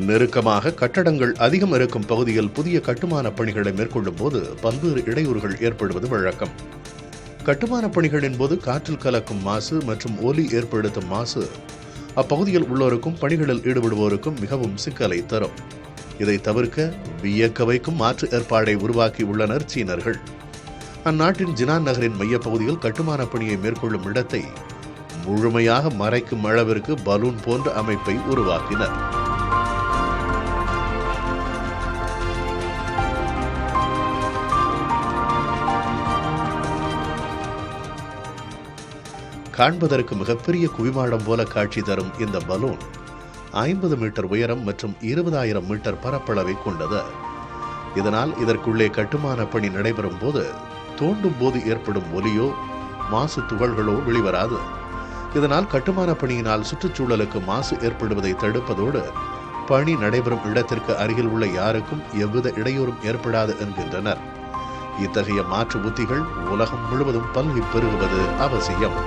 நெருக்கமாக கட்டடங்கள் அதிகம் இருக்கும் பகுதியில் புதிய கட்டுமான பணிகளை மேற்கொள்ளும் போது பல்வேறு இடையூறுகள் ஏற்படுவது வழக்கம். கட்டுமான பணிகளின் போது காற்றில் கலக்கும் மாசு மற்றும் ஒலி ஏற்படுத்தும் மாசு அப்பகுதியில் உள்ளோருக்கும் பணிகளில் ஈடுபடுவோருக்கும் மிகவும் சிக்கலை தரும். இதை தவிர்க்க வியக்க வைக்கும் மாற்று ஏற்பாடை உருவாக்கி உள்ளனர் சீனர்கள். அந்நாட்டின் ஜினான் நகரின் மையப்பகுதியில் கட்டுமான பணியை மேற்கொள்ளும் இடத்தை முழுமையாக மறைக்கும் அளவிற்கு பலூன் போன்ற அமைப்பை உருவாக்கினர். காண்பதற்கு மிகப்பெரிய குவிமாடம் போல காட்சி தரும் இந்த பலூன் 50 மீட்டர் உயரம் மற்றும் 20,000 மீட்டர் பரப்பளவை கொண்டது. இதனால் இதற்குள்ளே கட்டுமான பணி நடைபெறும் போது தோண்டும் போது ஏற்படும் ஒலியோ மாசு துகள்களோ வெளிவராது. இதனால் கட்டுமான பணியினால் சுற்றுச்சூழலுக்கு மாசு ஏற்படுவதை தடுப்பதோடு பணி நடைபெறும் இடத்திற்கு அருகில் உள்ள யாருக்கும் எவ்வித இடையூறும் ஏற்படாது என்கின்றனர். இத்தகைய மாற்று உத்திகள் உலகம் முழுவதும் பல்கி பெருகுவது அவசியம்.